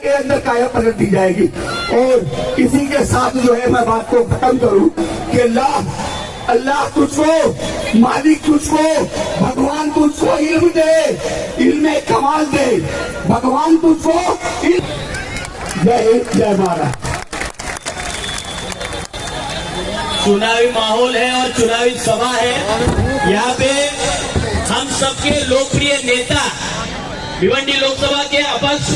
के अंदर काया पलट दी जाएगी। और इसी के साथ जो है मैं बात को खत्म करूं कि अल्लाह तुझको, मालिक तुझको, भगवान तुझको इल्म दे, इल्म कमाल दे, भगवान तुझको। जय हिंद, जय भारत। चुनावी माहौल है और चुनावी सभा है। यहाँ पे हम सबके लोकप्रिय नेता भिवंडी लोकसभा के अपक्ष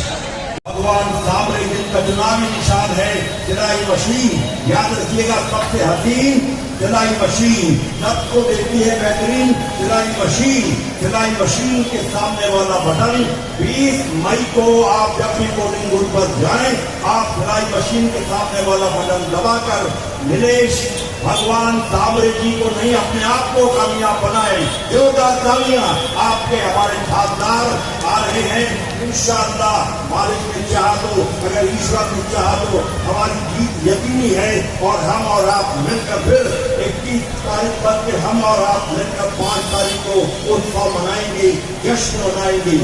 भगवान सामने जिनका चुनावी निशान है जलाई मशीन, याद रखिएगा, सबसे हसीन जलाई मशीन, सबको देती है बेहतरीन जलाई मशीन। जलाई मशीन के सामने वाला बटन 20 मई को आप जब भी पोलिंग बूथ पर जाएं, आप जलाई मशीन के सामने वाला बटन दबाकर नीलेश भगवान सामरे जी को नहीं, अपने आप को कामयाब बनाए। जोरदार तालियां। आपके हमारे खासदार आ रहे हैं इंशाअल्लाह, मालिक ने चाहा तो, अगर ईश्वर ने चाहा तो हमारी जीत यकीनी है। और हम और आप मिलकर फिर 21 तारीख तक के हम और आप मिलकर 5 तारीख को उत्सव मनाएंगे, जश्न मनाएंगे।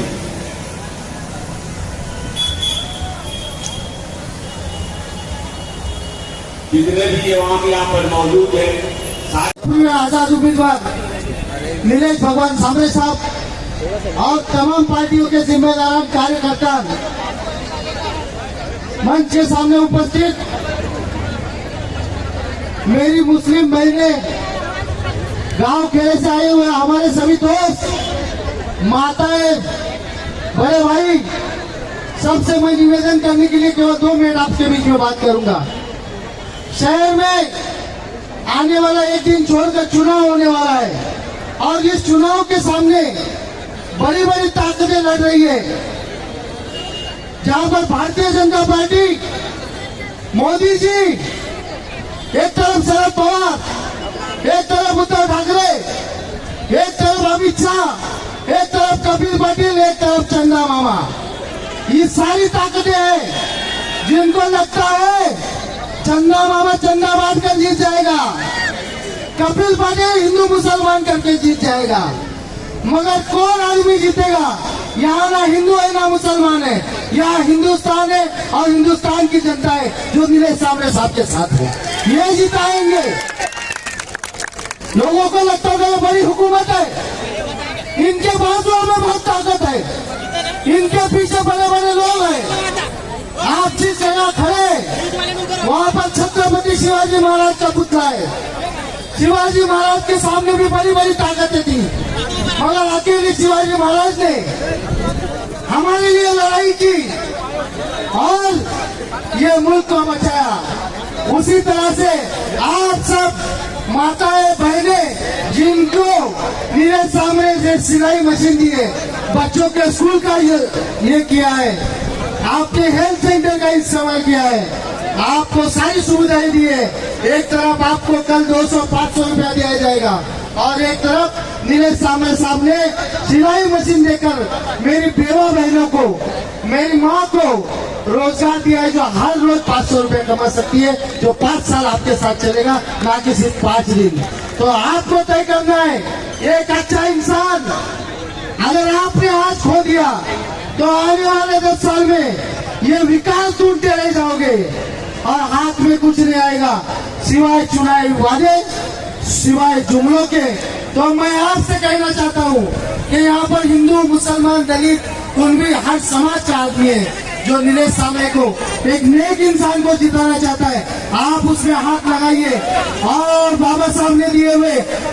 जितने भी वहाँ भी यहाँ पर मौजूद है आजाद उम्मीदवार नीलेश भगवान सामरे साहब और तमाम पार्टियों के जिम्मेदार कार्यकर्ता मंच के सामने उपस्थित मेरी मुस्लिम बहनें, गांव खेड़े से आए हुए हमारे सभी दोस्त, माताएं, बड़े भाई, सबसे मैं निवेदन करने के लिए केवल 2 मिनट आपके बीच में बात करूंगा। शहर में आने वाला एक दिन छोड़कर चुनाव होने वाला है और इस चुनाव के सामने बड़ी बड़ी ताकतें लड़ रही है, जहां पर भारतीय जनता पार्टी, मोदी जी, एक तरफ शरद पवार, एक तरफ उद्धव ठाकरे, एक तरफ अमित शाह, एक तरफ कपिल पाटिल, एक तरफ चंदा मामा, ये सारी ताकतें हैं जिनको लगता है चंदा मामा चंदा बांट कर जीत जाएगा, कपिल पाटिल हिंदू मुसलमान करके जीत जाएगा। मगर कौन आदमी जीतेगा? यहाँ ना हिंदू है ना मुसलमान है, यहाँ हिंदुस्तान है और हिंदुस्तान की जनता है जो नीलेश सामरे साहब के साथ है, ये जिताएंगे। लोगों को लगता है ये बड़ी हुकूमत है, इनके बाजुओं में बहुत ताकत है, इनके पीछे बड़े बड़े लोग हैं। आप जिस जगह खड़े वहाँ पर छत्रपति शिवाजी महाराज का पुतला है। शिवाजी महाराज के सामने भी बड़ी बड़ी ताकतें थी, मगर अकेले शिवाजी महाराज ने हमारे लिए लड़ाई की और ये मुल्क को बचाया। उसी तरह से आप सब माताएं, बहनें, जिनको नीलेश सामरे से सिलाई मशीन दी है, बच्चों के स्कूल का ये किया है, आपके हेल्थ सेंटर का इस्तेमाल किया है, आपको सारी सुविधाएं दी है। एक तरफ आपको कल 200-500 रुपया दिया जाएगा और एक तरफ नीलेश सामरे साहब ने सिलाई मशीन देकर मेरी बेवा बहनों को, मेरी माँ को रोजगार दिया है, जो हर रोज 500 रुपया कमा सकती है, जो 5 साल आपके साथ चलेगा, ना कि सिर्फ 5 दिन। तो आपको तय करना है, एक अच्छा इंसान अगर आपने आज खो दिया तो आने वाले 10 साल में ये विकास ढूंढते रह जाओगे और हाथ में कुछ नहीं आएगा सिवाय चुनावी वादे, सिवाय जुमलों के। तो मैं आपसे कहना चाहता हूँ कि यहाँ पर हिंदू, मुसलमान, दलित, कुणबी, हर समाज का आदमी है जो नीलेश सामरे को, एक नेक इंसान को जिताना चाहता है। आप उसमें हाथ लगाइए और बाबा साहब ने दिए हुए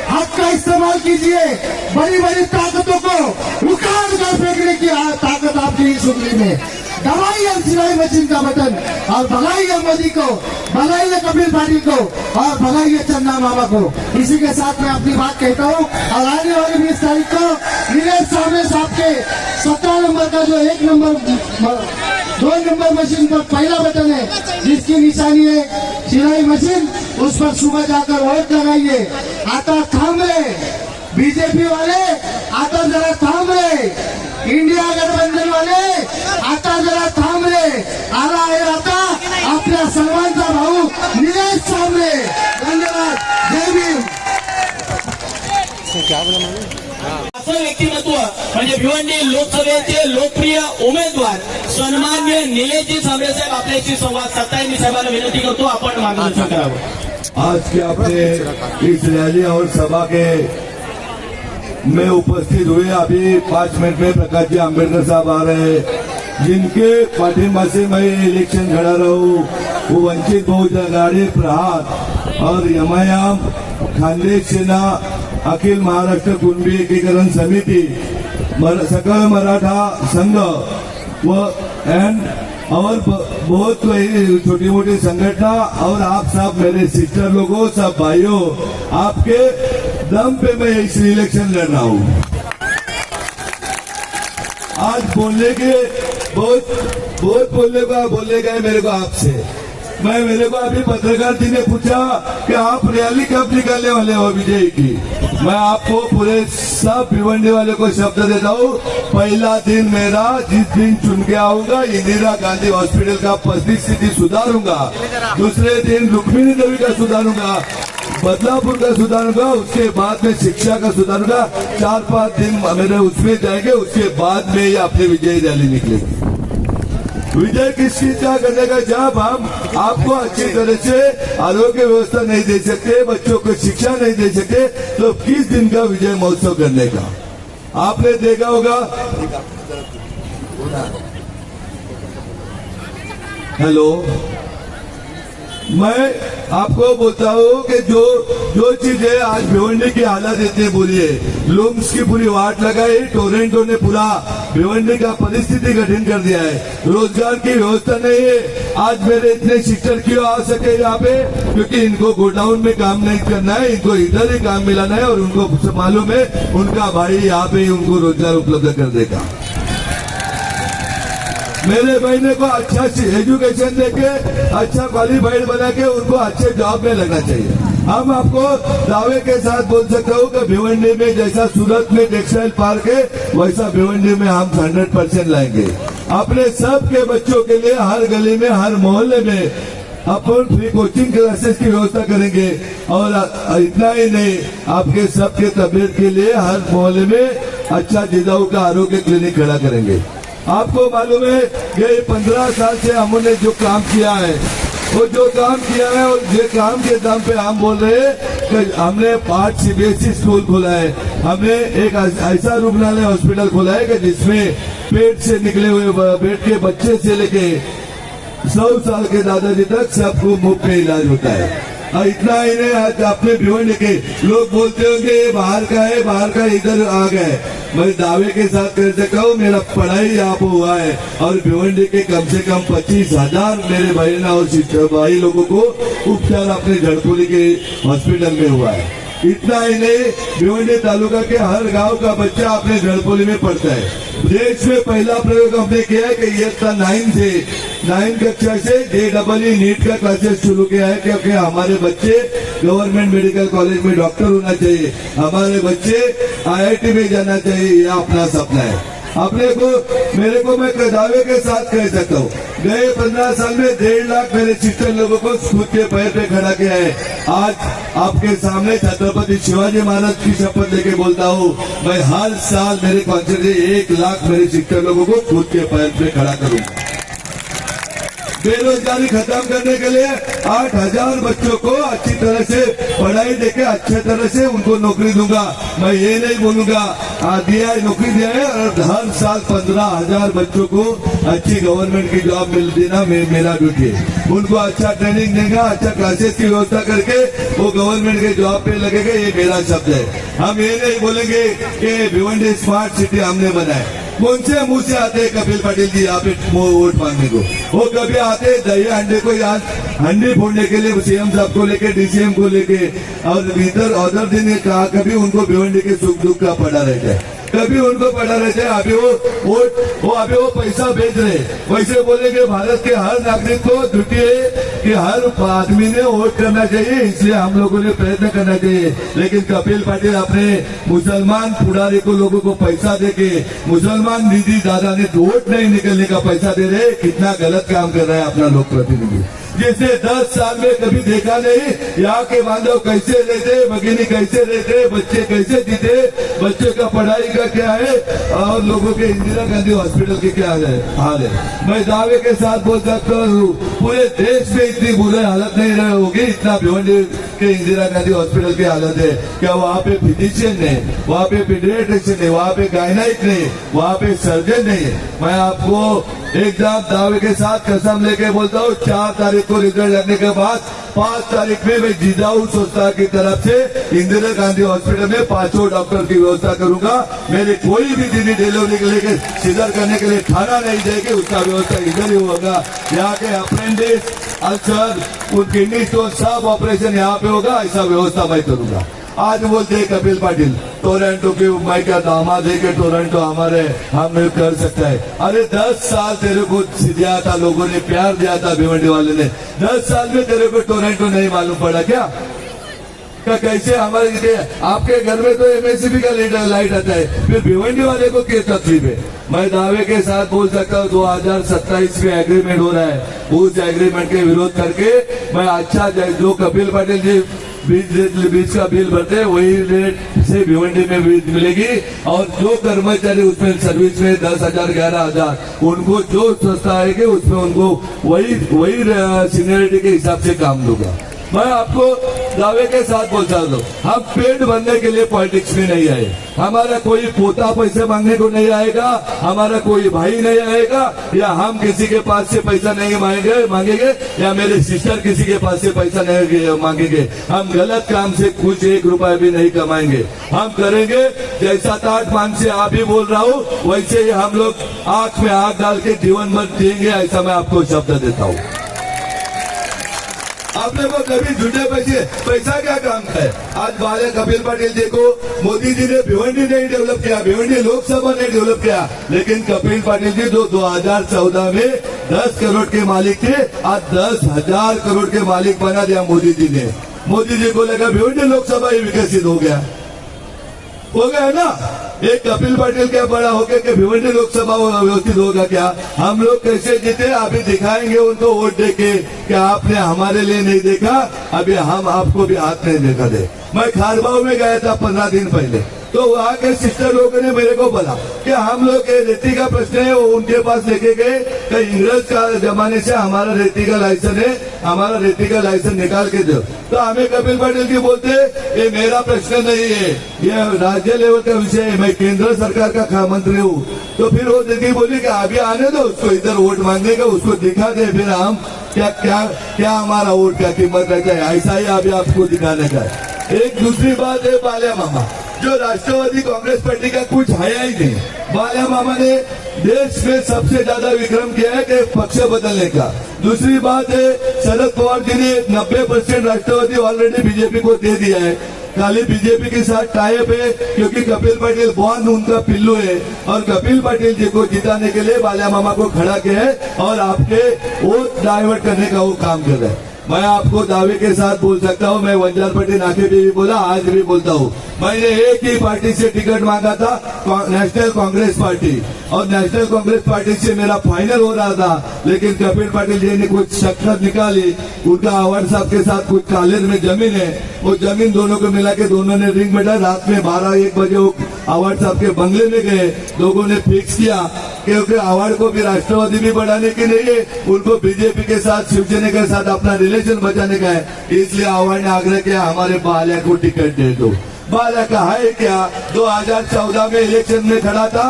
हक का इस्तेमाल कीजिए। बड़ी बड़ी ताकतों को उखाड़ कर फेंकने की ताकत आपकी इस उंगली में। दबाइए सिलाई मशीन का बटन और भगाइए मोदी को, भगाइए कपिल पाटिल को और भगाइए चंदा मामा को। इसी के साथ मैं अपनी बात कहता हूँ और आने वाली 20 तारीख को नीलेश सामरे साहब के 17 नंबर का जो 1 नंबर 2 नंबर मशीन पर पहला बटन है जिसकी निशानी है सिलाई मशीन, उस पर सुबह जाकर वोट लगाइए। आता थाम रहे बीजेपी वाले, आता जरा थाम रहे इंडिया गठबंधन वाले, आता जरा थाम रहे। आला आहे आता आपल्या सर्वांचा भाऊ नीलेश सामरे। धन्यवाद, जय भीम। असं व्यक्तिमत्व म्हणजे भिवंडी लोकसभेचे लोकप्रिय उमेदवार सन्मान्य निलेशजी सांबरे साहेब आपल्याशी संवाद साधताय. मी साहेबांना विनंती करतो आपण मार्गदर्शन करावं. आज के अपने इस रैली और सभा के में उपस्थित हुए अभी 5 मिनट में प्रकाश जी आंबेडकर साहब आ रहे हैं, जिनके पाठिंबा से मैं इलेक्शन खड़ा रहूं. वो वंचित बहुजन आघाड़ी, प्रहार और यमायाम, खानदेश सेना, अखिल महाराष्ट्र कुणबी एकीकरण समिति, सकल मराठा संघ और बहुत छोटी मोटी संगठना और आप सब मेरे सिस्टर लोगों, सब भाइयों, आपके दम पे मैं इस इलेक्शन लड़ रहा हूँ. आज बोलने के बहुत बोलने का है मेरे को आपसे. मेरे को अभी पत्रकार जी ने पूछा कि आप रैली कब निकालने वाले हो विजय की. मैं आपको पूरे सब भिवंडी वाले को शब्द देता हूँ, पहला दिन मेरा जिस दिन चुन के आऊंगा इंदिरा गांधी हॉस्पिटल का परिस्थिति सुधारूंगा, दूसरे दिन रुक्मिणी देवी का सुधारूंगा, बदलापुर का सुधारूंगा, उसके बाद में शिक्षा का सुधारूंगा. 4-5 दिन मेरे उसमें जाएंगे, उसके बाद में ये अपनी विजय रैली निकलेगी. विजय किस चीज का करने का, जब हम आपको अच्छी तरह से आरोग्य व्यवस्था नहीं दे सकते, बच्चों को शिक्षा नहीं दे सकते, तो किस दिन का विजय महोत्सव करने का. आपने देखा होगा, हेलो, मैं आपको बोलता हूँ कि जो चीजें आज भिवंडी की हालत इतनी बुरी है, लूम्स की पूरी वाट लगाई, टोरेंटो ने पूरा भिवंडी का परिस्थिति कठिन कर दिया है, रोजगार की व्यवस्था नहीं है. आज मेरे इतने शिक्षक क्यों आ सके यहाँ पे, क्योंकि इनको गोडाउन में काम नहीं करना है, इनको इधर ही काम मिलाना है और उनको मालूम है उनका भाई यहाँ पे उनको रोजगार उपलब्ध कर देगा. मेरे बहने को अच्छा एजुकेशन देके, अच्छा क्वालिफाइड बना के उनको अच्छे जॉब में लगना चाहिए. हम आपको दावे के साथ बोल सकता हूँ कि भिवंडी में जैसा सूरत में टेक्सटाइल पार्क है, वैसा भिवंडी में हम 100% लाएंगे. अपने सबके बच्चों के लिए हर गली में, हर मोहल्ले में अपन फ्री कोचिंग क्लासेस की व्यवस्था करेंगे. और इतना ही नहीं, आपके सबके तबियत के लिए हर मोहल्ले में अच्छा जिजाऊ का आरोग्य क्लिनिक खड़ा करेंगे. आपको मालूम है ये 15 साल से हमने जो काम किया है, वो जो काम किया है और ये काम के दम पे हम बोल रहे हैं कि हमने 5 CBSE स्कूल खोला है, हमने एक ऐसा रुग्णालय हॉस्पिटल खोला है कि जिसमें पेट से निकले हुए पेट के बच्चे से लेके 100 साल के दादाजी तक सबको मुफ्त में इलाज होता है. और इतना ही नहीं, आज अपने भिवंडी के लोग बोलते होंगे ये बाहर का है, बाहर का इधर आ गए. मैं दावे के साथ कह सकता हूँ मेरा पढ़ाई यहाँ पे हुआ है और भिवंडी के कम से कम 25,000 मेरे बहन और भाई लोगों को उपचार अपने झड़पुली के हॉस्पिटल में हुआ है. इतना ही नहीं, भिवंडी तालुका के हर गांव का बच्चा अपने झड़पुली में पढ़ता है. देश में पहला प्रयोग हमने किया है कि इयत्ता 9 कक्षा से JEE नीट का क्लासेस शुरू किया है, क्योंकि हमारे बच्चे गवर्नमेंट मेडिकल कॉलेज में डॉक्टर होना चाहिए, हमारे बच्चे IIT में जाना चाहिए, यह अपना सपना है. अपने को मेरे को मैं दावे के साथ कह सकता हूँ, गए 15 साल में 1.5 लाख मेरे सिस्टर लोगों को खुद के पैर पे खड़ा किया है. आज आपके सामने छत्रपति शिवाजी महाराज की शपथ लेके बोलता हूँ, मैं हर साल मेरे कॉन्सेप्ट से 1 लाख मेरे सिस्टर लोगों को खुद के पैर पे खड़ा करूंगा. बेरोजगारी खत्म करने के लिए 8,000 बच्चों को अच्छी तरह से पढ़ाई देके अच्छे तरह से उनको नौकरी दूंगा. मैं ये नहीं बोलूंगा दिया नौकरी दिया है, और हर साल 15,000 बच्चों को अच्छी गवर्नमेंट की जॉब मिल देना मेरा ड्यूटी है. उनको अच्छा ट्रेनिंग देगा, अच्छा क्लासेस की व्यवस्था करके वो गवर्नमेंट के जॉब पे लगेगा, ये मेरा शब्द है. हम ये नहीं बोलेंगे कि भिवंडी स्मार्ट सिटी हमने बनाए. कौन से मुंह से आते हैं कपिल पाटिल जी यहाँ पे वोट मांगने को? वो कभी आते दही अंडे को याद हंडी फोड़ने के लिए CM साहब को लेके, DCM को लेके, और इधर अदर दिन कहा कभी उनको भिवंडी के सुख दुख का पड़ा रहता है, कभी उनको पड़ा रहता है. अभी वो पैसा भेज रहे. वैसे बोलेंगे भारत के हर नागरिक को ड्यूटी है कि हर आदमी ने वोट करना चाहिए, इसलिए हम लोगों ने प्रयत्न करना चाहिए. लेकिन कपिल पाटिल अपने मुसलमान पुडारी को लोगों को पैसा देके मुसलमान दीदी दादा ने वोट नहीं निकलने का पैसा दे रहे. कितना गलत काम कर रहा है अपना लोक प्रतिनिधि. जिसने 10 साल में कभी देखा नहीं यहाँ के बांधव कैसे रहते, भगिनी कैसे रहते, बच्चे कैसे जीते, बच्चों का पढ़ाई का क्या है और लोगों के इंदिरा गांधी हॉस्पिटल के क्या हाल है। मैं दावे के साथ बोल सकता हूँ पूरे देश में इतनी बुरी हालत नहीं रही होगी इतना भिवंडी के इंदिरा गांधी हॉस्पिटल की हालत है। क्या वहाँ पे फिजिशियन नहीं, वहाँ पे पीडियाट्रिशियन नहीं, वहाँ पे गायनाइक नहीं, वहाँ पे सर्जन नहीं है। मैं आपको एकदम दावे के साथ कसम लेके बोलता हूँ 4 तारीख को रिजल्ट लगने के बाद 5 तारीख में मैं जिजाऊ संस्था की तरफ से इंदिरा गांधी हॉस्पिटल में 5 डॉक्टर की व्यवस्था करूंगा। मेरे कोई भी दीदी डिलीवरी के लिए सीजर करने के लिए थाना नहीं जाएगी, उसका व्यवस्था इधर ही होगा। यहाँ के अप्रेंटिस, अल्सर, किडनी स्टोन सब ऑपरेशन यहाँ पे होगा, ऐसा व्यवस्था मैं करूंगा। आज बोलते हैं कपिल पाटिल टोरंटो के मैं क्या दामाद है कि टोरंटो हमारे हम कर सकता है। अरे 10 साल तेरे को दिया था, लोगों ने प्यार दिया था, भिवंडी वाले ने। 10 साल में तेरे को टोरंटो नहीं मालूम पड़ा क्या कैसे हमारे आपके घर में तो एमएससीबी का लाइट आता है, फिर भिवंडी वाले को क्या तकलीफ है। मैं दावे के साथ बोल सकता हूँ 2027 में एग्रीमेंट हो रहा है, उस एग्रीमेंट के विरोध करके मैं अच्छा जो कपिल पाटिल जी बीज का बिल भरते हैं वही रेट से भिवंडी में बीज मिलेगी। और जो कर्मचारी उसमें सर्विस में 10,000 11,000 उनको जो सस्ता आएगी उसमें उनको वही सीनियरिटी के हिसाब से काम दूंगा। मैं आपको दावे के साथ बोलता हूँ हम पेट भरने के लिए पॉलिटिक्स में नहीं आए। हमारा कोई पोता पैसे मांगने को नहीं आएगा, हमारा कोई भाई नहीं आएगा, या हम किसी के पास से पैसा नहीं मांगेंगे या मेरे सिस्टर किसी के पास से पैसा नहीं मांगेंगे। हम गलत काम से कुछ 1 रुपया भी नहीं कमाएंगे। हम करेंगे जैसा 7 मान से आप ही बोल रहा हूँ वैसे ही हम लोग आंख में आंख डाल के जीवन भर जिएंगे, ऐसा मैं आपको शब्द देता हूँ। आप लोगों को कभी झूठे पैसा क्या काम है। आज बाले कपिल पाटिल जी को मोदी जी ने भिवंडी नहीं डेवलप किया, भिवंडी लोकसभा ने डेवलप किया, लेकिन कपिल पाटिल जी जो 2014 में 10 करोड़ के मालिक थे आज 10,000 करोड़ के मालिक बना दिया मोदी जी ने। मोदी जी को लगा भिवंडी लोकसभा ही विकसित हो गया ना। एक कपिल पाटिल क्या बड़ा होकर के भिवंडी लोकसभा व्यवस्थित होगा क्या। हम लोग कैसे जीते अभी दिखाएंगे उनको वोट देके कि आपने हमारे लिए नहीं देखा, अभी हम आपको भी हाथ नहीं देखा दे। मैं खारबाव में गया था 15 दिन पहले, तो वहाँ के सिस्टर लोगों ने मेरे को बोला कि हम लोग रेती का प्रश्न है वो उनके पास लेके गए कि इंग्रज का जमाने से हमारा रेती का लाइसेंस है, हमारा रेती का लाइसेंस निकाल के दो। तो हमें कपिल पाटिल जी बोलते ये मेरा प्रश्न नहीं है, ये राज्य लेवल का विषय है, मैं केंद्र सरकार का मंत्री हूँ। तो फिर वो दीदी बोली कि अभी आने दो उसको, इधर वोट मांगने का उसको दिखा दे, फिर हम क्या हमारा वोट का कीमत रहता है, ऐसा ही अभी आपको दिखाने का है। एक दूसरी बात है बाल्या मामा, जो राष्ट्रवादी कांग्रेस पार्टी का कुछ है ही नहीं। बाल्या मामा ने देश में सबसे ज्यादा विक्रम किया है कि पक्ष बदलने का। दूसरी बात है शरद पवार जी ने 90% राष्ट्रवादी ऑलरेडी बीजेपी को दे दिया है, खाली बीजेपी के साथ टाइप है क्योंकि कपिल पाटिल बॉन्ड उनका पिल्लू है और कपिल पाटिल जी को जिताने के लिए बाल्या मामा को खड़ा किया है और आपके वोट डाइवर्ट करने का वो काम कर रहे हैं। मैं आपको दावे के साथ बोल सकता हूँ, मैं वंजारपट्टी नाके पे भी बोला, आज भी बोलता हूँ, मैंने एक ही पार्टी से टिकट मांगा था, नेशनल कांग्रेस पार्टी, और नेशनल कांग्रेस पार्टी से मेरा फाइनल हो रहा था, लेकिन कपिल पाटिल जी ने कुछ शक्कत निकाली, उनका अवार्ड साहब के साथ कुछ कालेर में जमीन है, वो जमीन दोनों को मिला के दोनों ने रिंग बैठा, रात में 12-1 बजे वो अवार्ड साहब के बंगले में गए, लोगों ने फिक्स किया क्योंकि अवार्ड को भी राष्ट्रवादी भी बढ़ाने की नहीं है, उनको बीजेपी के साथ शिवसेना के साथ अपना रिलेशन बचाने का है, इसलिए अवार्ड ने आग्रह किया हमारे बाल्या को टिकट दे दो। बाल्या का है क्या, 2014 में इलेक्शन में खड़ा था,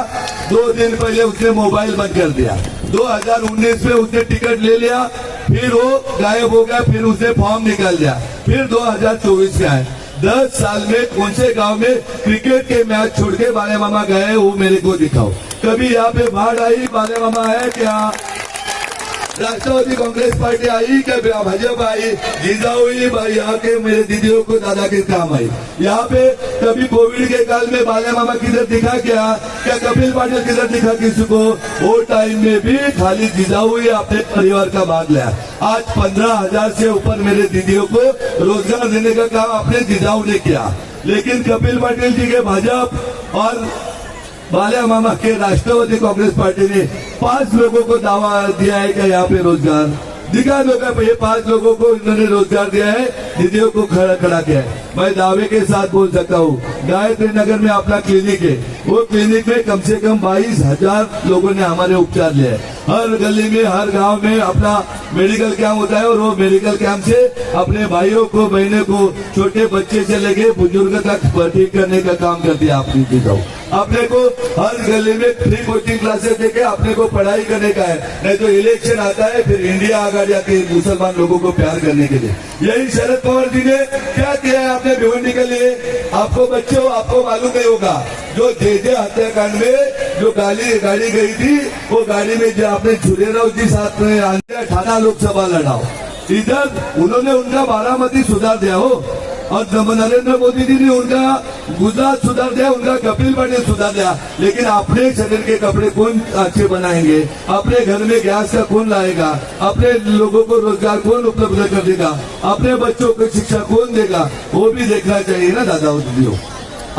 2 दिन पहले उसने मोबाइल बंद कर दिया, 2019 में उसने टिकट ले लिया, फिर वो गायब हो गया, फिर उसने फॉर्म निकाल दिया, फिर 2024 में आए। 10 साल में कौन से गांव में क्रिकेट के मैच छोड़ के बाल्या मामा गए वो मेरे को दिखाओ। कभी यहाँ पे बाढ़ आई, बाल्या मामा है क्या, राष्ट्रवादी कांग्रेस पार्टी आई क्या, भाजपा आई, जिजाऊ भाई यहाँ के मेरे दीदियों को दादा के काम आई। यहाँ पे कभी कोविड के काल में बाल्या मामा किधर दिखा क्या कपिल पाटिल किधर दिखा किसी को, वो टाइम में भी खाली जिजाऊ ही अपने परिवार का भाग लिया। आज 15,000 से ऊपर मेरे दीदियों को रोजगार देने का काम अपने जिजाऊ ने किया, लेकिन कपिल पाटिल जी के भाजपा और बाल्या मामा के राष्ट्रवादी कांग्रेस पार्टी ने 5 लोगों को दावा दिया है कि यहाँ पे रोजगार दिखा दो का ये 5 लोगों को इन्होंने रोजगार दिया है, दीदियों को खड़ा किया है। मैं दावे के साथ बोल सकता हूँ, गायत्री नगर में अपना क्लिनिक है, वो क्लिनिक में कम से कम 22,000 लोगों ने हमारे उपचार लिया है। हर गली में, हर गांव में अपना मेडिकल कैंप होता है और वो मेडिकल कैंप से अपने भाइयों को, बहनों को, छोटे बच्चे से लेके बुजुर्ग तक ठीक करने का काम करती है आपकी चीजों। अपने को हर गली में फ्री कोचिंग क्लासेस देके अपने को पढ़ाई करने का है, नहीं तो इलेक्शन आता है फिर इंडिया आगे जाके मुसलमान लोगों को प्यार करने के लिए। यही शरद पवार जी ने क्या किया है आपने भिवंडी के लिए? आपको बच्चों, आपको मालूम नहीं होगा, जो जे हत्याकांड में जो गाड़ी गई थी, वो गाड़ी में जो आपने झुलेराव जी साथ में आंध्र ठाना लोकसभा लड़ाओ, इधर उन्होंने उनका बारामती सुधार दिया हो, और नरेंद्र मोदी जी ने उनका गुजरात सुधार दिया, उनका कपिल पाटिल सुधार दिया। लेकिन अपने शरीर के कपड़े कौन अच्छे बनाएंगे? अपने घर में गैस का कौन लाएगा? अपने लोगों को रोजगार कौन उपलब्ध कर देगा? अपने बच्चों को शिक्षा कौन देगा? वो भी देखना चाहिए ना दादा दीदियों।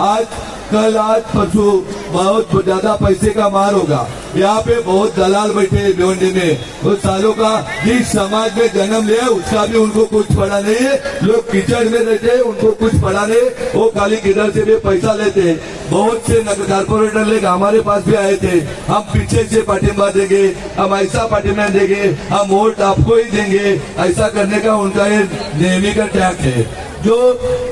आज परसों बहुत ज्यादा पैसे का मार होगा। यहाँ पे बहुत दलाल बैठे हैं भिवंडी में, उस सालों का जिस समाज में जन्म लिया उसका भी उनको कुछ पड़ा नहीं है। लोग किचड़ में रहते हैं, उनको कुछ पड़ा नहीं, वो खाली किधर से भी पैसा लेते हैं। बहुत से कारपोरेटर लोग हमारे पास भी आए थे, हम पीछे से पाटिंबा देंगे, हम ऐसा पाटिंबा देंगे, हम वोट आपको ही देंगे, ऐसा करने का उनका ये नेहमी का टैग है। जो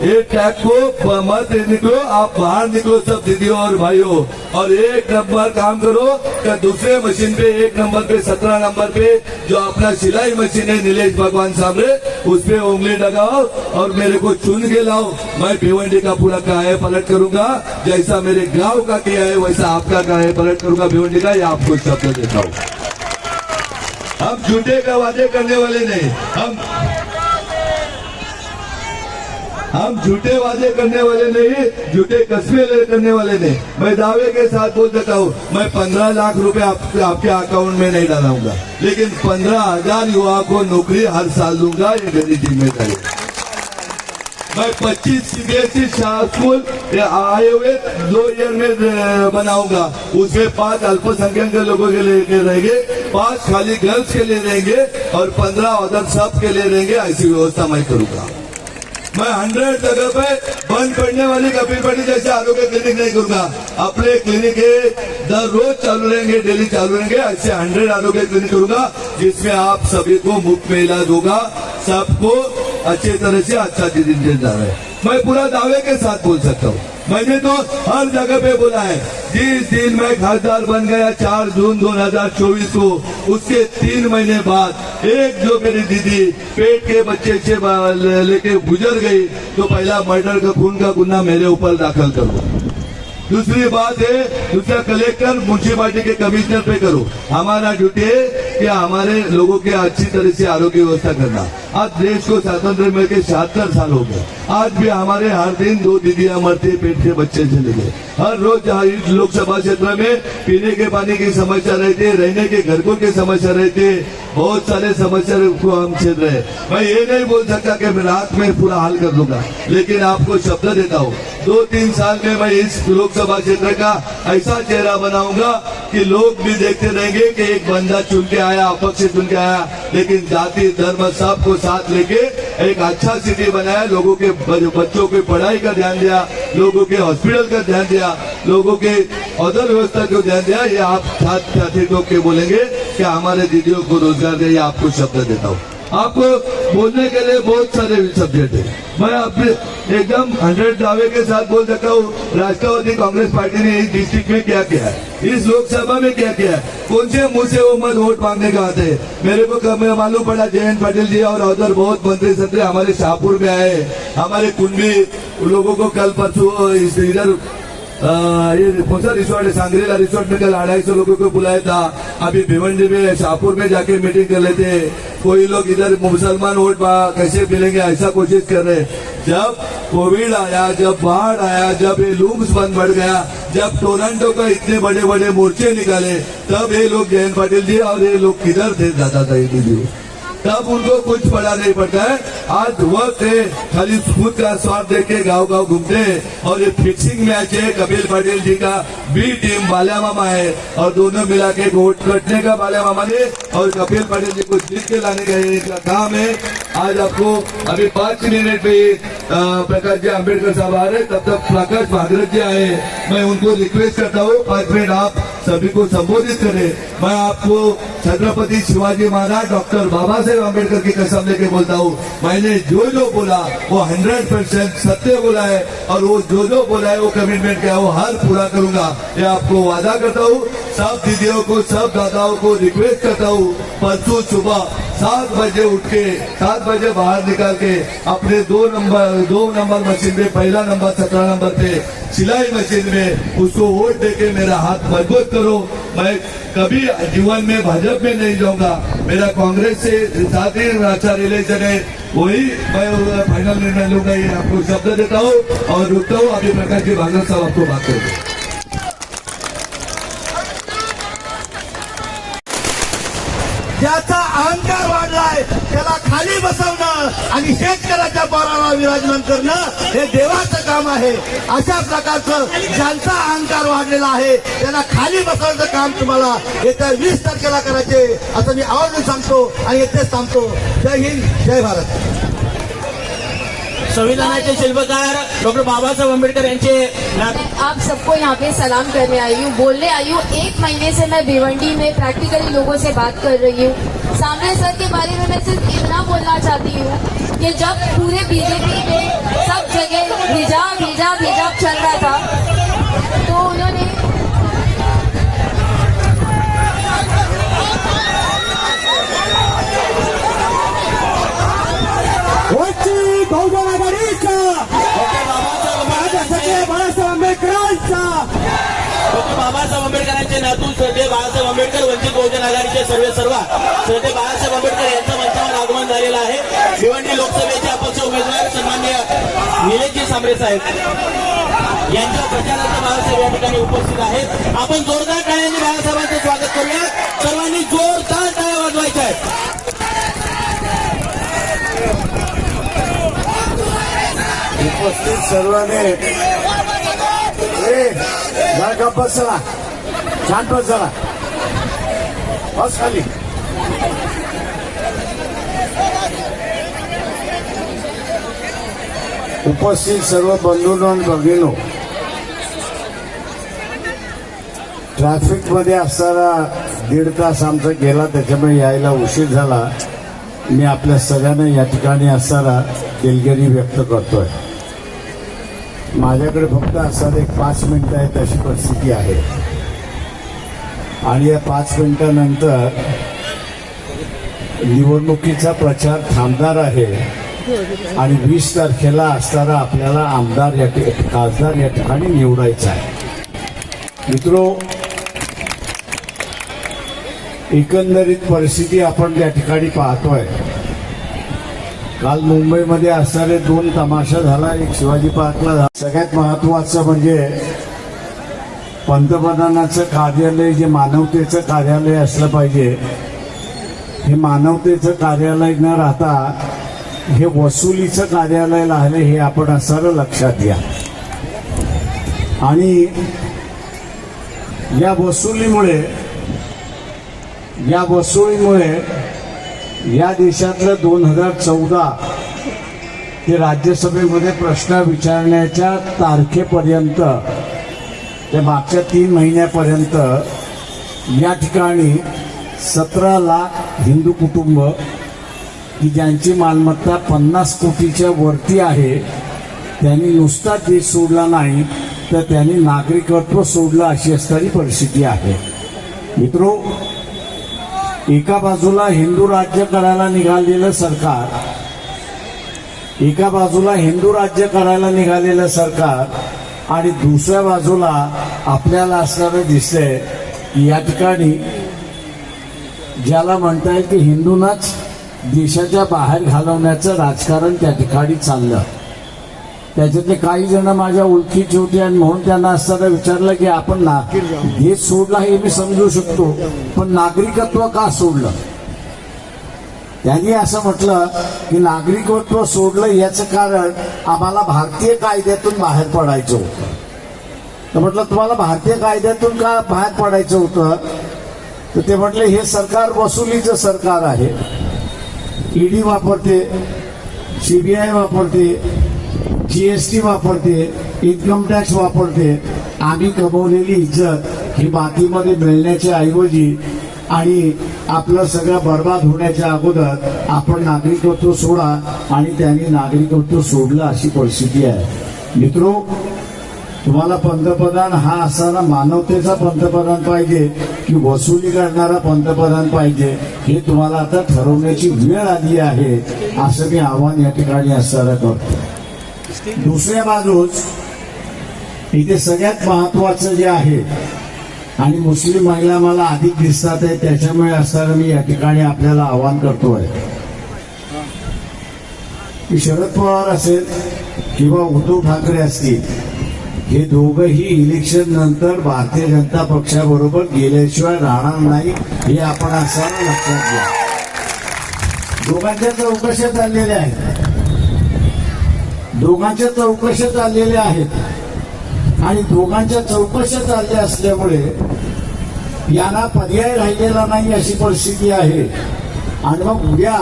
ये टैग को मत निकलो, आप बाहर निकलो सब दीदियों और भाइयों, और 1 नंबर काम करो। क्या दूसरे मशीन पे 1 नंबर पे 17 नंबर पे जो अपना सिलाई मशीन है नीलेश भगवान सामने, उस पे उंगली लगाओ और मेरे को चुन के लाओ। मैं भिवंडी का पूरा काया पलट करूंगा, जैसा मेरे गांव का किया है वैसा आपका काया पलट करूंगा भिवंडी का, ये आपको शब्द देता हूँ। हम झूठे का वादे करने वाले नहीं, हम झूठे वादे करने वाले नहीं, झूठे कस्मे करने वाले नहीं। मैं दावे के साथ बोल सकता हूँ, मैं 15 लाख रुपए आपके अकाउंट में नहीं डालूंगा, लेकिन 15,000 युवा को नौकरी हर साल दूंगा, ये मेरी जिम्मेदारी। मैं 25 CBSE स्कूल आए हुए 2 ईयर में बनाऊंगा, उसमें 5 अल्पसंख्यक लोगों के लिए रहेंगे, 5 खाली गर्ल्स के लिए रहेंगे और 15 अदर सब के लिए रहेंगे। ऐसी व्यवस्था मैं करूंगा। मैं 100 जगह पे बंद पड़ने वाली कपिल पाटिल जैसे आरोग्य क्लिनिक नहीं करूंगा। अपने क्लिनिक दर रोज चालू रहेंगे, डेली चालू रहेंगे, ऐसे 100 आरोग्य क्लिनिक करूंगा, जिसमें आप सभी को मुफ्त में इलाज होगा, सबको अच्छी तरह से अच्छा चीज जा रहा है। मैं पूरा दावे के साथ बोल सकता हूँ, मैंने तो हर जगह पे बोला है, जिस दिन मैं खासदार बन गया 4 जून 2024 को, उसके 3 महीने बाद एक जो मेरी दीदी पेट के बच्चे से लेके गुजर गई, तो पहला मर्डर का खून का गुना मेरे ऊपर दाखिल करो। दूसरी बात है, दूसरा कलेक्टर म्युनिसिपालिटी के कमिश्नर पे करो। हमारा ड्यूटी है कि हमारे लोगों के अच्छी तरह से आरोग्य व्यवस्था करना। आज देश को स्वतंत्र मिलकर 76 साल हो गए, आज भी हमारे हर दिन 2 दीदियां मरती, पेट के बच्चे चले गए। हर रोज इस लोकसभा क्षेत्र में पीने के पानी की समस्या रहती है, रहने के घरों की समस्या रहती है, बहुत सारे समस्या को हम झेल रहे हैं। मैं ये नहीं बोल सकता कि मैं रात में पूरा हल कर दूंगा, लेकिन आपको शब्द देता हूँ 2-3 साल में मैं इस लोकसभा क्षेत्र का ऐसा चेहरा बनाऊंगा कि लोग भी देखते रहेंगे कि एक बंदा चुन के आया, अपक्ष चुन के आया, लेकिन जाति धर्म सबको साथ लेके एक अच्छा सिटी बनाया, लोगों के बच्चों की पढ़ाई का ध्यान दिया, लोगों के हॉस्पिटल का ध्यान दिया, लोगों के अदर व्यवस्था को ध्यान दिया। ये आप साथी लोग के बोलेंगे कि हमारे दीदियों को रोजगार दे, आपको शब्द देता हूँ। आपको बोलने के लिए बहुत सारे सब्जेक्ट है, मैं अपने एकदम 100 दावे के साथ बोल सकता हूँ। राष्ट्रवादी कांग्रेस पार्टी ने इस डिस्ट्रिक्ट में क्या किया है, इस लोकसभा में क्या किया है, कौन से मुंह से वो मत वोट मांगने का आते हैं। मेरे को मालूम पड़ा जयंत पाटिल जी और उधर बहुत मंत्री संतरी हमारे शाहपुर में आए, हमारे कुंडी लोगों को कल परसों इधर ये कौन सा रिसोर्ट है, सांग्रीला रिसोर्ट में कल 250 लोगों को बुलाया था। अभी भिवंडी में शाहपुर में जाके मीटिंग कर लेते हैं। कोई लोग इधर मुसलमान वोट कैसे मिलेंगे ऐसा कोशिश कर रहे हैं। जब कोविड आया, जब बाढ़ आया, जब ये लूम्स बंद बढ़ गया, जब टोरंटो का इतने बड़े बड़े मोर्चे निकाले, तब ये लोग जयंत पाटिल जी और ये लोग किधर थे दादा दीदी। तब उनको कुछ पड़ा नहीं पड़ता है। आज वक्त है खाली खुद का स्वार्थ देख के गाँव गाँव घूमते हैं। और ये फिक्सिंग मैच है, कपिल पाटिल जी का बी टीम बाल्या मामा है और दोनों मिला के वोट कटने का बाल्या मामा ने और कपिल पाटिल जी को जीत के लाने का इनका काम है। आज आपको अभी 5 मिनट में प्रकाश जी अम्बेडकर साहब आ रहे, तब तक प्रकाश भागरथ जी आए। मैं उनको रिक्वेस्ट करता हूँ 5 मिनट आप सभी को संबोधित करें। मैं आपको छत्रपति शिवाजी महाराज डॉक्टर बाबा साहेब अम्बेडकर की कसम लेके बोलता हूँ, मैंने जो बोला वो 100% सत्य बोला है और वो जो बोला है वो कमिटमेंट क्या है वो हर पूरा करूंगा, ये आपको वादा करता हूँ। सब दीदियों को, सब दादाओं को रिक्वेस्ट करता हूँ, परसों सुबह 7 बजे उठ के 7 बजे बाहर निकल के अपने 2 नंबर मशीन में, पहला नंबर 17 नंबर पे सिलाई मशीन में उसको वोट देके मेरा हाथ मजबूत करो। मैं कभी जीवन में भाजपा में नहीं जाऊंगा, मेरा कांग्रेस से साथ ही अच्छा रिलेशन है, वही मैं फाइनल निर्णय लूंगा, ये आपको शब्द देता हूँ और रुकता हूँ। अभी प्रकाश जी भागवत साहब आपको बात करेंगे। ज्याचा अहंकार वाढलाय त्याला खाली बसवणं आणि शेतकऱ्याच्या पोराला विराजमान करणं हे देवाचं काम आहे। अशा प्रकारचं ज्यांचा अहंकार वाढलेला आहे त्याला खाली बसवण्याचं काम तुम्हाला येत्या 20 तारखेला करायचे असं मी आवर्जून सांगतो आणि येथेच थांबतो। जय हिंद, जय भारत। संविधानाचे शिल्पकार डॉक्टर बाबासाहेब आंबेडकर यांचे आप सबको यहाँ पे सलाम करने आई हूँ, बोलने आई हूँ। 1 महीने से मैं भिवंडी में प्रैक्टिकली लोगों से बात कर रही हूँ। सामने सर के बारे में मैं सिर्फ इतना बोलना चाहती हूँ कि जब पूरे बीजेपी में सब जगह हिजाब चल रहा था तो उन्होंने बहुजन आघाडीचा बाळासाहेब आंबेडकरांचा डॉक्टर बाबासाहेब आंबेडकरांचे नातू श्रद्धेय बाळासाहेब आंबेडकर वंचित बहुजन आघाडीचे सर्वे श्रद्धेय बाळासाहेब आंबेडकर यांचं मंचावर आगमन झालेलं आहे। भिवंडी लोकसभेचे अपक्ष उमेदवार सन्माननीय निलेशजी सांबरे साहेब यांच्या प्रचारार्थ बाळासाहेब या ठिकाणी उपस्थित आहेत। आपण जोरदार टाळ्यांनी बाळासाहेबांचं स्वागत करूया। सर्वांनी जोरदार टाळ्या वाजवायच्या आहेत। उपस्थित सर्वांनी बस चला, शांत बस जरा, बस खाली। उपस्थित सर्व बंधूंनो आणि भगिनींनो, ट्रॅफिक मध्ये असताना 1.5 तास आमचा गेला, त्याच्यामुळे यायला उशीर झाला। मी आपल्या सगळ्यांना या ठिकाणी असताना दिलगिरी व्यक्त करतोय। माझ्याकडे फक्त असणार एक 5 मिनिटं आहेत अशी परिस्थिती आहे आणि या 5 मिनिटानंतर निवडणुकीचा प्रचार थांबणार आहे आणि 20 तारखेला असणारा आपल्याला खासदार या ठिकाणी निवडायचा आहे। मित्रो, एकंदरीत परिस्थिती आपण या ठिकाणी पाहतोय। काल मुंबईमध्ये असणारे 2 तमाशा झाला, एक शिवाजी पार्कला झाला। सगळ्यात महत्वाचं म्हणजे पंतप्रधानाचं कार्यालय जे मानवतेचं कार्यालय असलं पाहिजे, हे मानवतेचं कार्यालय न राहता हे वसुलीचं कार्यालय राहिलं, हे आपण असं लक्षात घ्या। आणि या वसुलीमुळे या देशातलं 2014 ते राज्यसभेमध्ये प्रश्न विचारण्याच्या तारखेपर्यंत, ते मागच्या 3 महिन्यापर्यंत या ठिकाणी 17 लाख हिंदू कुटुंब की ज्यांची मालमत्ता 50 कोटीच्या वरती आहे, त्यांनी नुसता देश सोडला नाही तर त्यांनी नागरिकत्व सोडलं, अशी असणारी परिस्थिती आहे। मित्रो, एका बाजूला हिंदू राज्य करायला निघालेलं सरकार आणि दुसऱ्या बाजूला आपल्याला असणारं दिसतंय की या ठिकाणी ज्याला म्हणताय की हिंदूंनाच देशाच्या बाहेर घालवण्याचं राजकारण त्या ठिकाणी चाललं। त्याच्यातले काही जण माझ्या ओळखीचे होते आणि म्हणून त्यांना असताना विचारलं की आपण देश सोडला हे मी समजू शकतो, पण नागरिकत्व का सोडलं? त्यांनी असं म्हटलं की नागरिकत्व सोडलं याचं कारण आम्हाला भारतीय कायद्यातून बाहेर पडायचं होतं. तर म्हटलं तुम्हाला भारतीय कायद्यातून का बाहेर पडायचं होतं? तर ते म्हटले हे सरकार वसुलीचं सरकार आहे. ईडी वापरते, सीबीआय वापरते, जीएसटी वापरते, इन्कम टॅक्स वापरते. आम्ही कमवलेली इज्जत ही मातीमध्ये मिळण्याच्या ऐवजी आणि आपलं सगळं बर्बाद होण्याच्या अगोदर आपण नागरिकत्व सोडा, आणि त्यांनी नागरिकत्व सोडलं अशी परिस्थिती आहे. मित्रो, तुम्हाला पंतप्रधान हा असताना मानवतेचा पंतप्रधान पाहिजे की वसुली करणारा पंतप्रधान पाहिजे, हे तुम्हाला आता ठरवण्याची वेळ आली आहे, असं मी आव्हान या ठिकाणी असताना करतो. दुसऱ्या बाजूस इथे सगळ्यात महत्वाचं जे आहे, आणि मुस्लिम महिला मला अधिक दिसतात आहे, त्याच्यामुळे असताना मी या ठिकाणी आपल्याला आवाहन करतोय की शरद पवार असेल किंवा उद्धव ठाकरे असतील, हे दोघंही इलेक्शन नंतर भारतीय जनता पक्षाबरोबर गेल्याशिवाय राहणार नाही, हे आपण असताना लक्षात घ्या. दोघांच्या चौकशा चाललेल्या आहेत, दोघांच्या चौकशा चाललेल्या आहेत, आणि दोघांच्या चौकशा चालल्या असल्यामुळे यांना पर्याय राहिलेला नाही अशी परिस्थिती आहे. आणि मग उद्या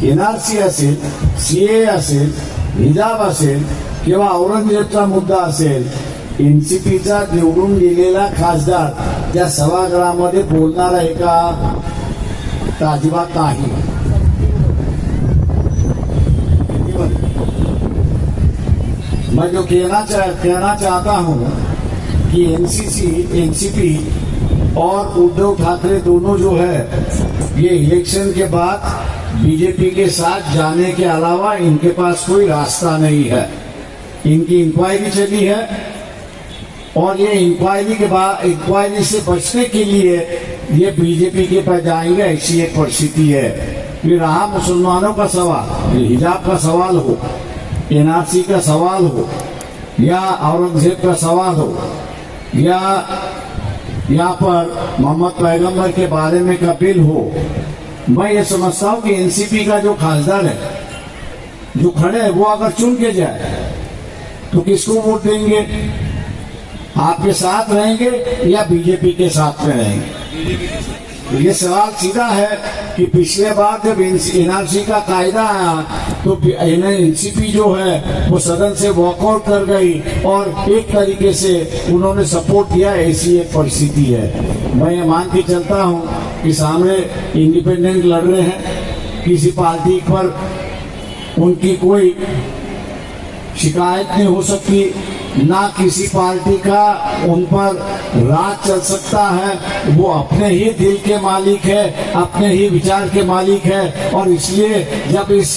एनआरसी असेल, सीए असेल, हिजाब असेल किंवा औरंगजेबचा मुद्दा असेल, एनसीपीचा निवडून गेलेला खासदार त्या सभागृहामध्ये बोलणार आहे का? तर अजिबात नाही. मैं जो कहना चाहता हूं कि एनसीपी और उद्धव ठाकरे दोनों जो है, ये इलेक्शन के बाद बीजेपी के साथ जाने के अलावा इनके पास कोई रास्ता नहीं है. इनकी इंक्वायरी चली है, और ये इंक्वायरी के बाद इंक्वायरी से बचने के लिए ये बीजेपी के पास जाएंगे, ऐसी एक परिस्थिति है. फिर रहा मुसलमानों का सवाल, हिजाब का सवाल हो, एनआरसी का सवाल हो, या औरंगजेब का सवाल हो, या यहाँ पर मोहम्मद पैगंबर के बारे में अपील हो, मैं ये समझता हूँ कि एनसीपी का जो खासदार है, जो खड़े है, वो अगर चुन के जाए तो किसको वोट देंगे? आपके साथ रहेंगे या बीजेपी के साथ में रहेंगे? ये सवाल सीधा है कि पिछले बार जब एनआरसी का कायदा आया तो एनसीपी जो है वो सदन से वॉकआउट कर गई, और एक तरीके से उन्होंने सपोर्ट दिया, ऐसी एक परिस्थिति है. मैं ये मान के चलता हूँ कि सामने इंडिपेंडेंट लड़ रहे हैं, किसी पार्टी पर उनकी कोई शिकायत नहीं हो सकती, ना किसी पार्टी का उन पर राज चल सकता है. वो अपने ही दिल के मालिक है, अपने ही विचार के मालिक है, और इसलिए जब इस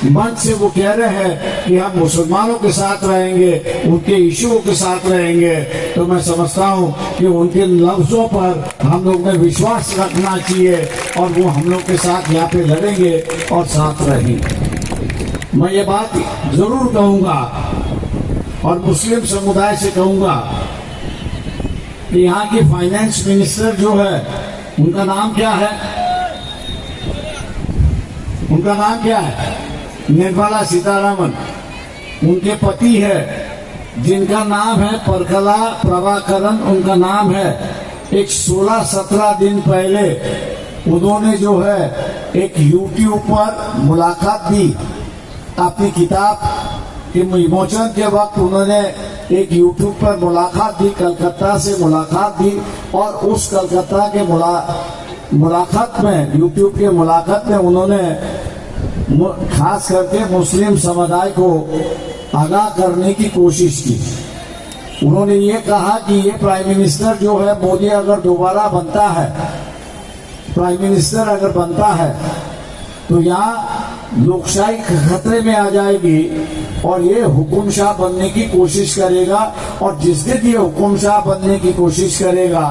मंच से वो कह रहे हैं कि हम मुसलमानों के साथ रहेंगे, उनके इश्यूओं के साथ रहेंगे, तो मैं समझता हूँ कि उनके लफ्जों पर हम लोग में विश्वास रखना चाहिए, और वो हम लोग के साथ यहाँ पे लड़ेंगे और साथ रहेंगे. मैं ये बात जरूर कहूंगा और मुस्लिम समुदाय से कहूंगा कि यहाँ की फाइनेंस मिनिस्टर जो है, उनका नाम क्या है? उनका नाम क्या है? निर्मला सीतारामन. उनके पति है जिनका नाम है परकला प्रभाकरन, उनका नाम है. एक 16-17 दिन पहले उन्होंने जो है एक यूट्यूब पर मुलाकात दी. अपनी किताब के विमोचन के वक्त उन्होंने एक यूट्यूब पर मुलाकात दी, कलकत्ता से मुलाकात दी, और उस कलकत्ता के मुलाकात में, यूट्यूब के मुलाकात में उन्होंने खास करके मुस्लिम समुदाय को आगाह करने की कोशिश की. उन्होंने ये कहा कि ये प्राइम मिनिस्टर जो है, मोदी अगर दोबारा बनता है, प्राइम मिनिस्टर अगर बनता है, तो यहाँ लोकशाही खतरे में आ जाएगी, और ये हुकुमशाह बनने की कोशिश करेगा, और जिस दिन ये हुकुमशाह बनने की कोशिश करेगा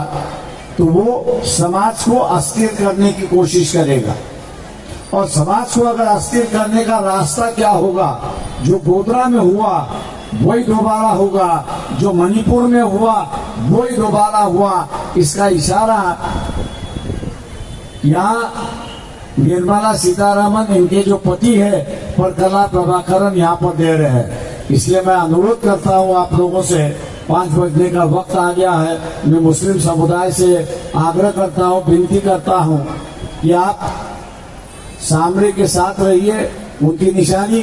तो वो समाज को अस्थिर करने की कोशिश करेगा. और समाज को अगर अस्थिर करने का रास्ता क्या होगा? जो गोधरा में हुआ वही दोबारा होगा, जो मणिपुर में हुआ वही दोबारा हुआ. इसका इशारा यहाँ निर्मला सीतारामन इनके जो पति है प्रकला प्रभाकरन यहाँ पर दे रहे हैं। इसलिए मैं अनुरोध करता हूँ आप लोगों से, 5 बजने का वक्त आ गया है, मैं मुस्लिम समुदाय से आग्रह करता हूँ, विनती करता हूँ कि आप सामने के साथ रहिए। उनकी निशानी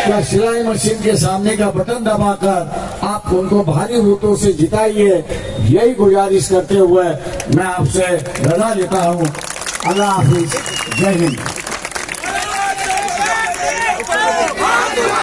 या सिलाई मशीन के सामने का बटन दबाकर आप उनको भारी वोटों से जिताइए। यही गुजारिश करते हुए मैं आपसे रजा लेता हूँ। अल्लाह हाफिज, जय हिंद।